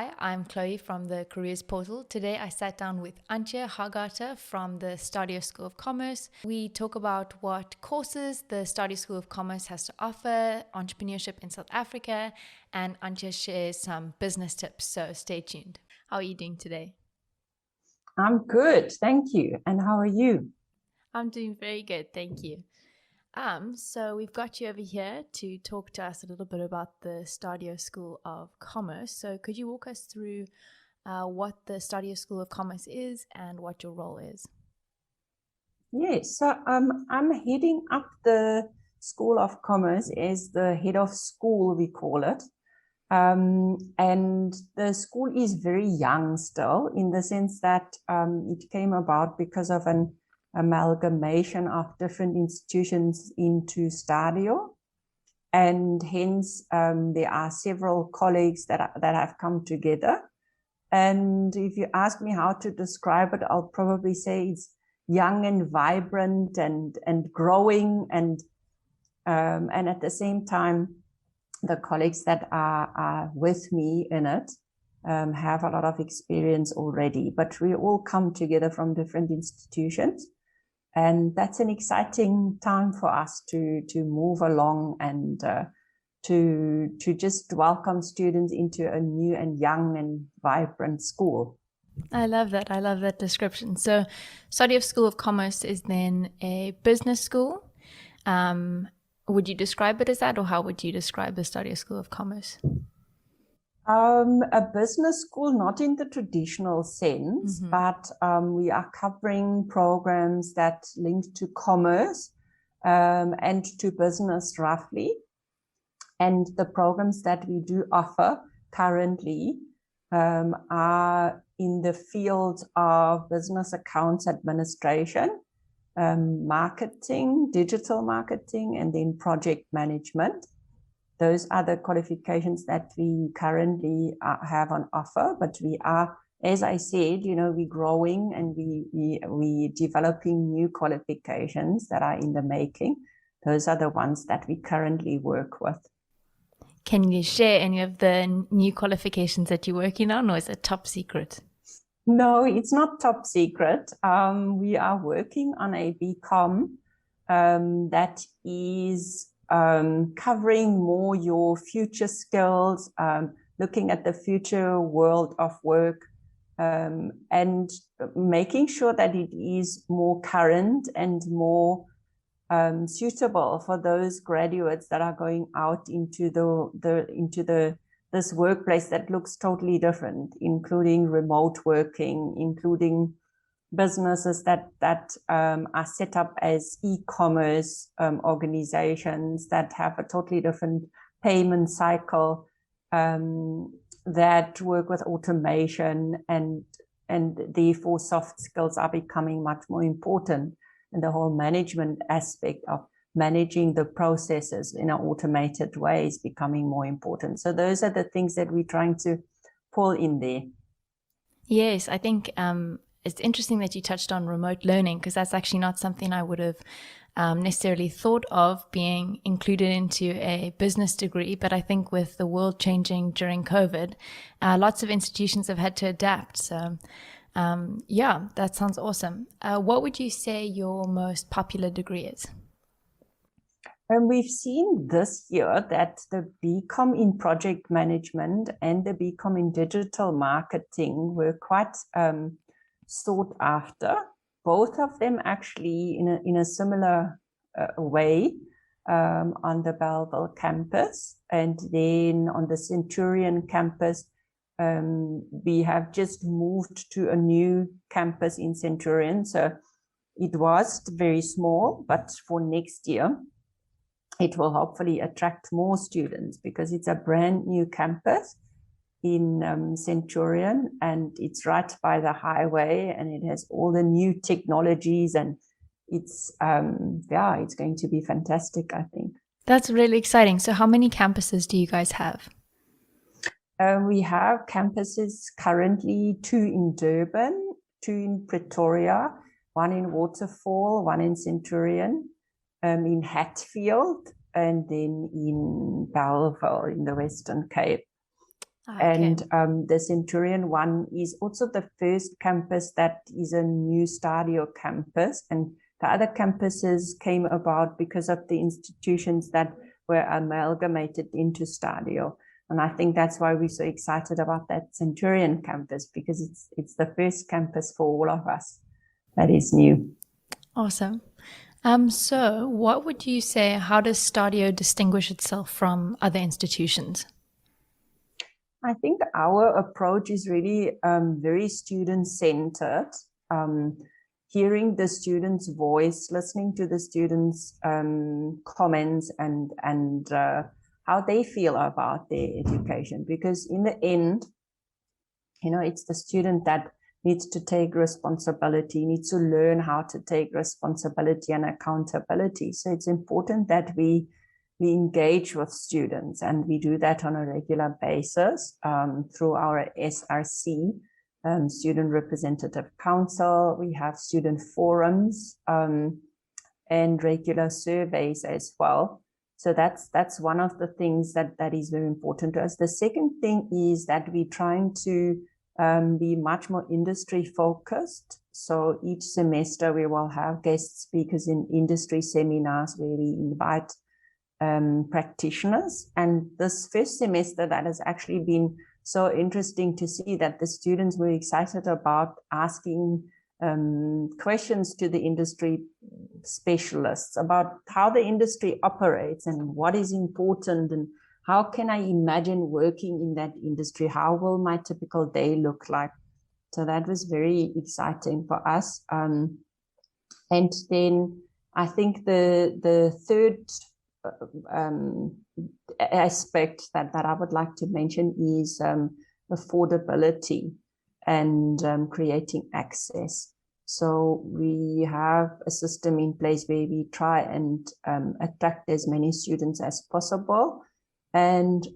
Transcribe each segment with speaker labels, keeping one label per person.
Speaker 1: Hi, I'm Chloe from the Careers Portal. Today I sat down with Antje Hargarter from the Stadio School of Commerce. We talk about what courses the Stadio School of Commerce has to offer, entrepreneurship in South Africa, and Antje shares some business tips, so stay tuned. How are you doing today?
Speaker 2: I'm good, thank you. And how are you?
Speaker 1: I'm doing very good, thank you. So we've got you over here to talk to us a little bit about the Stadio School of Commerce. So could you walk us through what the Stadio School of Commerce is and what your role is?
Speaker 2: Yes, so I'm heading up the School of Commerce as the head of school, we call it. And the school is very young still, in the sense that it came about because of an amalgamation of different institutions into Stadio, and hence there are several colleagues that have come together. And if you ask me how to describe it, I'll probably say it's young and vibrant and growing, and at the same time, the colleagues that are with me in it have a lot of experience already. But we all come together from different institutions. And that's an exciting time for us to move along and to just welcome students into a new and young and vibrant school.
Speaker 1: I love that. I love that description. So Stadio School of Commerce is then a business school. Would you describe it as that, or how would you describe the Stadio School of Commerce?
Speaker 2: A business school, not in the traditional sense, but we are covering programs that link to commerce and to business roughly. And the programs that we do offer currently are in the field of business accounts administration, marketing, digital marketing, and then project management. Those are the qualifications that we currently have on offer, but we are, as I said, we're growing and we're developing new qualifications that are in the making. Those are the ones that we currently work with.
Speaker 1: Can you share any of the new qualifications that you're working on, or is it top secret?
Speaker 2: No, it's not top secret. We are working on a BCom that is covering more your future skills, looking at the future world of work, and making sure that it is more current and more suitable for those graduates that are going out into this workplace that looks totally different, including remote working, including businesses that are set up as e-commerce organizations that have a totally different payment cycle, that work with automation, and therefore soft skills are becoming much more important, and the whole management aspect of managing the processes in an automated way is becoming more important. So those are the things that we're trying to pull in there.
Speaker 1: Yes, I think it's interesting that you touched on remote learning, because that's actually not something I would have necessarily thought of being included into a business degree. But I think with the world changing during COVID, lots of institutions have had to adapt. So yeah, that sounds awesome. What would you say your most popular degree is?
Speaker 2: And we've seen this year that the BCom in project management and the BCom in digital marketing were quite sought after. Both of them actually in a similar way on the Bellville campus. And then on the Centurion campus, we have just moved to a new campus in Centurion. So it was very small, but for next year, it will hopefully attract more students because it's a brand new campus in Centurion, and it's right by the highway, and it has all the new technologies, and it's going to be fantastic, I think.
Speaker 1: That's really exciting. So how many campuses do you guys have?
Speaker 2: We have campuses currently, 2 in Durban, 2 in Pretoria, 1 in Waterfall, 1 in Centurion, in Hatfield, and then in Bellville in the Western Cape.
Speaker 1: Okay.
Speaker 2: And the Centurion one is also the first campus that is a new Stadio campus. And the other campuses came about because of the institutions that were amalgamated into Stadio. And I think that's why we're so excited about that Centurion campus, because it's the first campus for all of us that is new.
Speaker 1: Awesome. So what would you say, how does Stadio distinguish itself from other institutions?
Speaker 2: I think our approach is really very student-centered, hearing the students' voice, listening to the students' comments and how they feel about their education. Because in the end, it's the student that needs to take responsibility, needs to learn how to take responsibility and accountability. So it's important that we engage with students, and we do that on a regular basis through our SRC, Student Representative Council. We have student forums and regular surveys as well. So that's one of the things that is very important to us. The second thing is that we're trying to be much more industry focused. So each semester we will have guest speakers in industry seminars where we invite practitioners. And this first semester, that has actually been so interesting to see that the students were excited about asking questions to the industry specialists about how the industry operates and what is important, and how can I imagine working in that industry? How will my typical day look like? So that was very exciting for us. And then I think the third aspect that I would like to mention is affordability and creating access. So we have a system in place where we try and attract as many students as possible, and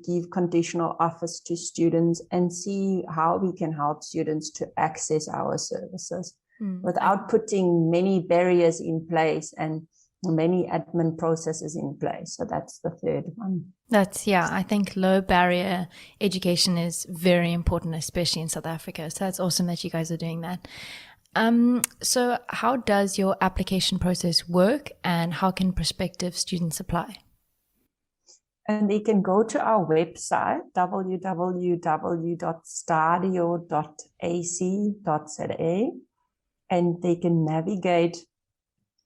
Speaker 2: give conditional offers to students and see how we can help students to access our services without putting many barriers in place and many admin processes in place. So that's the third one.
Speaker 1: I think low barrier education is very important, especially in South Africa. So that's awesome that you guys are doing that. So how does your application process work, and how can prospective students apply?
Speaker 2: And they can go to our website, www.stadio.ac.za, and they can navigate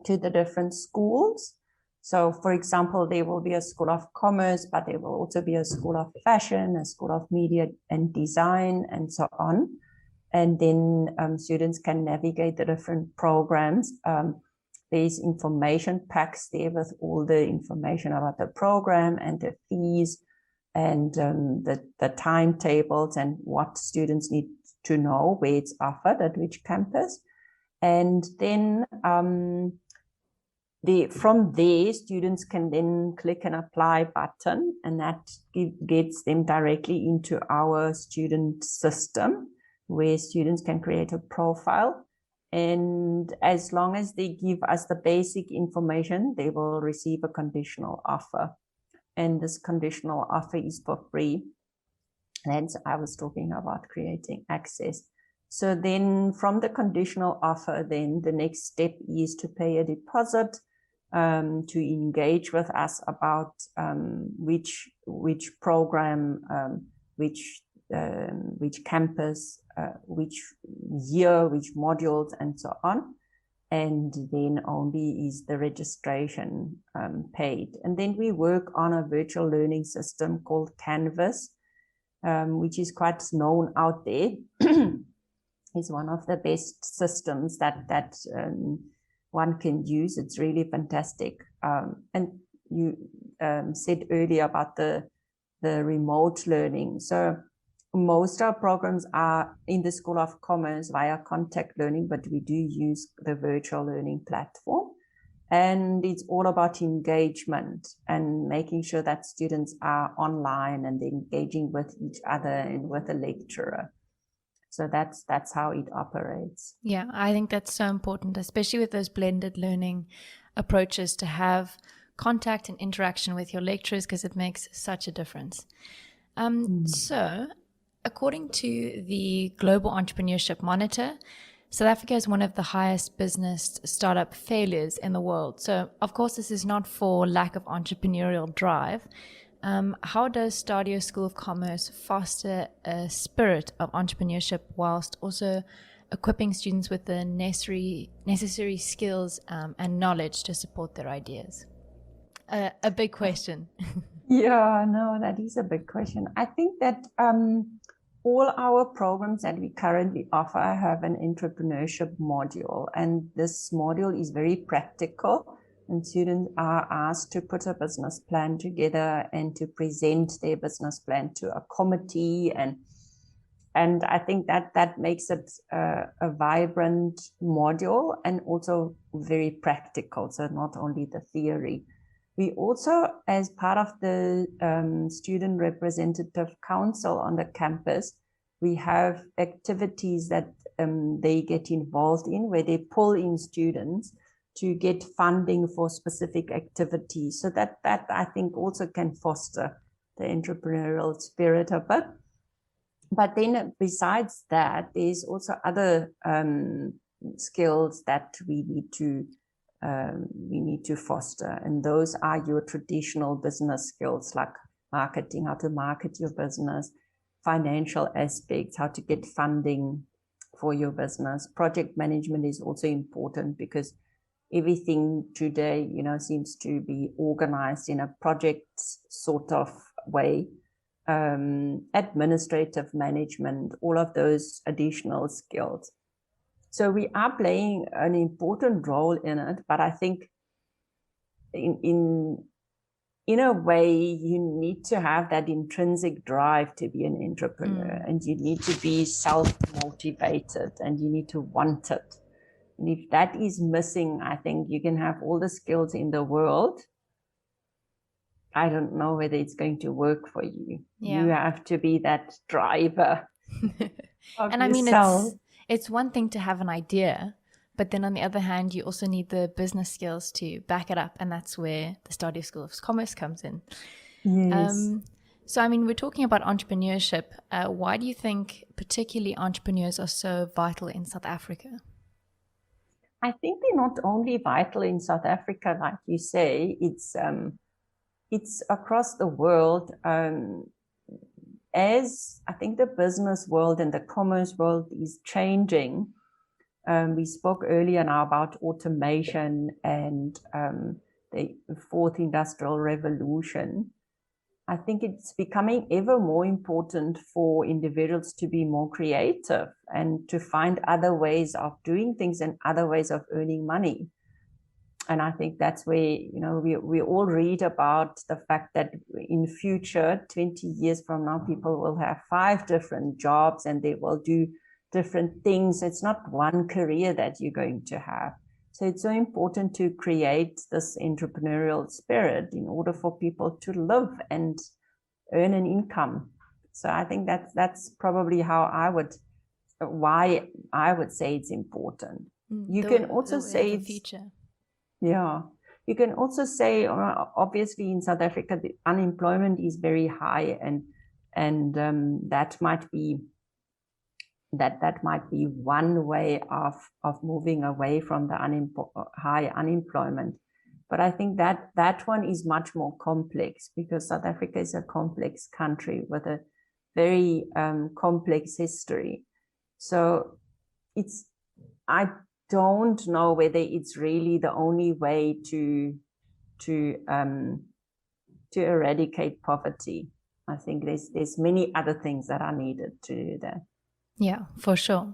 Speaker 2: to the different schools. So, for example, there will be a School of Commerce, but there will also be a School of Fashion, a School of Media and Design, and so on. And then students can navigate the different programs. There's information packs there with all the information about the program and the fees and the timetables and what students need to know, where it's offered at which campus. And then from there, students can then click an apply button, and that gets them directly into our student system, where students can create a profile. And as long as they give us the basic information, they will receive a conditional offer. And this conditional offer is for free. And I was talking about creating access. So then from the conditional offer, then the next step is to pay a deposit to engage with us about which program, which campus, which year, which modules, and so on. And then only is the registration paid. And then we work on a virtual learning system called Canvas, which is quite known out there. It's one of the best systems that one can use. It's really fantastic. And you said earlier about the remote learning. So most of our programs are in the School of Commerce via contact learning, but we do use the virtual learning platform. And it's all about engagement and making sure that students are online and engaging with each other and with a lecturer. So that's how it operates.
Speaker 1: Yeah, I think that's so important, especially with those blended learning approaches, to have contact and interaction with your lecturers, because it makes such a difference. So, according to the Global Entrepreneurship Monitor, South Africa is one of the highest business startup failures in the world. So, of course, this is not for lack of entrepreneurial drive. How does Stadio School of Commerce foster a spirit of entrepreneurship whilst also equipping students with the necessary skills and knowledge to support their ideas? A big question.
Speaker 2: Yeah, no, that is a big question. I think that all our programs that we currently offer have an entrepreneurship module, and this module is very practical, and students are asked to put a business plan together and to present their business plan to a committee, and I think that makes it a vibrant module and also very practical, so not only the theory. We also, as part of the Student Representative Council on the campus, we have activities that they get involved in where they pull in students to get funding for specific activities. So that I think also can foster the entrepreneurial spirit of it. But then besides that, there's also other skills that we need to foster, and those are your traditional business skills like marketing, how to market your business, financial aspects, how to get funding for your business. Project management is also important because everything today, seems to be organized in a project sort of way. Administrative management, all of those additional skills. So we are playing an important role in it, but I think in a way you need to have that intrinsic drive to be an entrepreneur, and you need to be self-motivated and you need to want it. And if that is missing, I think you can have all the skills in the world. I don't know whether it's going to work for you. Yeah. You have to be that driver.
Speaker 1: And I mean, it's one thing to have an idea, but then on the other hand, you also need the business skills to back it up. And that's where the Stadio School of Commerce comes in.
Speaker 2: Yes.
Speaker 1: So, I mean, we're talking about entrepreneurship. Why do you think particularly entrepreneurs are so vital in South Africa?
Speaker 2: I think they're not only vital in South Africa, like you say, it's across the world. As I think the business world and the commerce world is changing, we spoke earlier now about automation and the fourth industrial revolution. I think it's becoming ever more important for individuals to be more creative and to find other ways of doing things and other ways of earning money. And I think that's where, we all read about the fact that in future, 20 years from now, people will have 5 different jobs and they will do different things. It's not one career that you're going to have. So it's so important to create this entrepreneurial spirit in order for people to live and earn an income. So I think that's probably why I would say it's important. You can also say it's
Speaker 1: future.
Speaker 2: Yeah, you can also say, obviously in South Africa, the unemployment is very high, and that might be one way of moving away from the high unemployment. But I think that one is much more complex because South Africa is a complex country with a very complex history. So I don't know whether it's really the only way to eradicate poverty. I think there's many other things that are needed to do that.
Speaker 1: Yeah, for sure.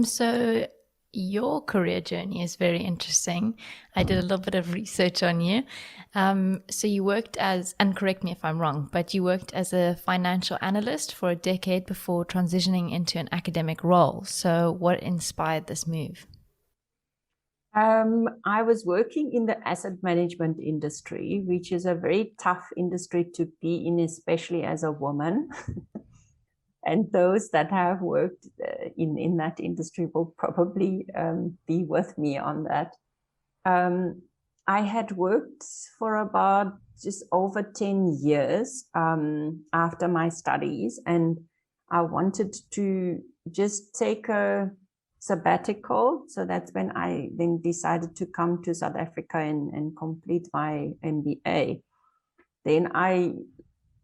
Speaker 1: So your career journey is very interesting. I did a little bit of research on you. So you worked and correct me if I'm wrong, but you worked as a financial analyst for a decade before transitioning into an academic role. So what inspired this move?
Speaker 2: I was working in the asset management industry, which is a very tough industry to be in, especially as a woman. And those that have worked in that industry will probably be with me on that. I had worked for about just over 10 years after my studies, and I wanted to just take a sabbatical. So that's when I then decided to come to South Africa and complete my MBA. Then I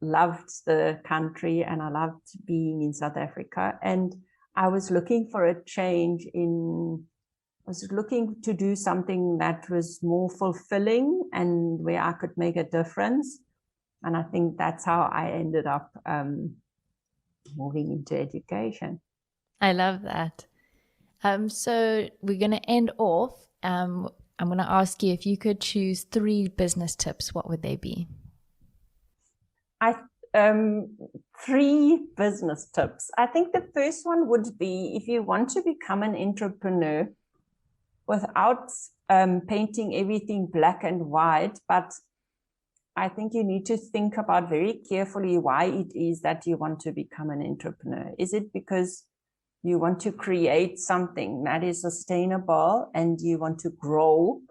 Speaker 2: loved the country and I loved being in South Africa, and I was looking for a change I was looking to do something that was more fulfilling and where I could make a difference. And I think that's how I ended up moving into education.
Speaker 1: I love that. So we're going to end off. I'm going to ask you if you could choose 3 business tips, what would they be?
Speaker 2: 3 business tips. I think the first one would be, if you want to become an entrepreneur, without painting everything black and white, but I think you need to think about very carefully why it is that you want to become an entrepreneur. Is it because you want to create something that is sustainable and you want to grow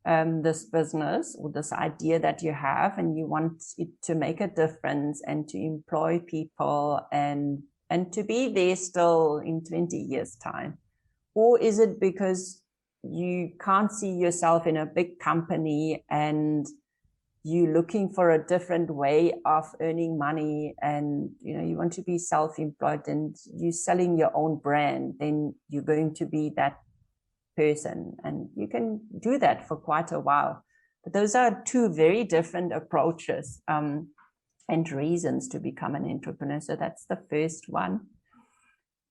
Speaker 2: this business or this idea that you have, and you want it to make a difference and to employ people and to be there still in 20 years' time? Or is it because you can't see yourself in a big company and you're looking for a different way of earning money, and you want to be self-employed and you're selling your own brand? Then you're going to be that person, and you can do that for quite a while. But those are 2 very different approaches and reasons to become an entrepreneur. So that's the first one.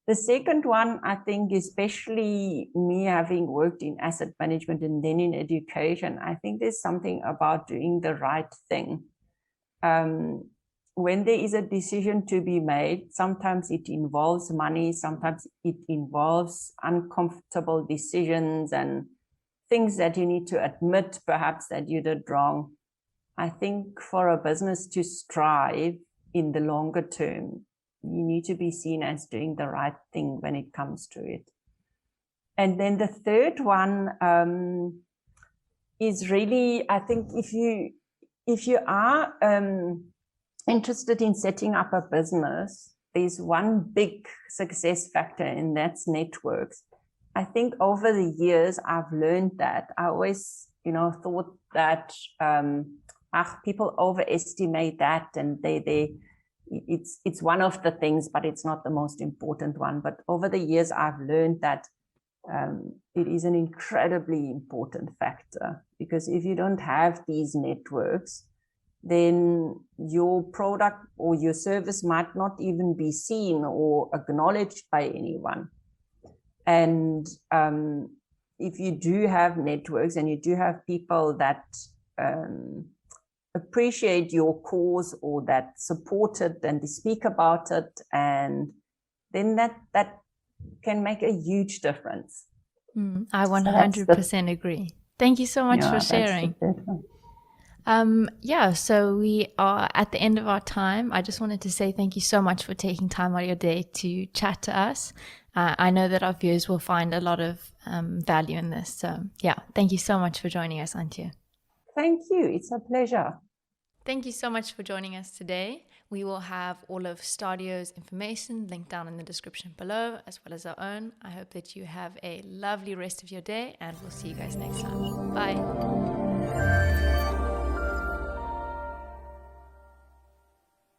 Speaker 2: The second one, I think, especially me having worked in asset management and then in education, I think there's something about doing the right thing. When there is a decision to be made, sometimes it involves money, sometimes it involves uncomfortable decisions and things that you need to admit perhaps that you did wrong. I think for a business to strive in the longer term, you need to be seen as doing the right thing when it comes to it. And then the third one is really, I think if you are interested in setting up a business, there's one big success factor, and that's networks. I think over the years, I've learned that. I always, thought that people overestimate that, and it's one of the things, but it's not the most important one. But over the years, I've learned that it is an incredibly important factor, because if you don't have these networks, then your product or your service might not even be seen or acknowledged by anyone. And if you do have networks and you do have people that appreciate your cause or that support it and they speak about it, and then that can make a huge difference.
Speaker 1: I 100% agree. Thank you so much for sharing. So we are at the end of our time. I just wanted to say thank you so much for taking time out of your day to chat to us. I know that our viewers will find a lot of value in this. So thank you so much for joining us, Antje.
Speaker 2: Thank you. It's a pleasure.
Speaker 1: Thank you so much for joining us today. We will have all of Stadio's information linked down in the description below, as well as our own. I hope that you have a lovely rest of your day, and we'll see you guys next time. Bye.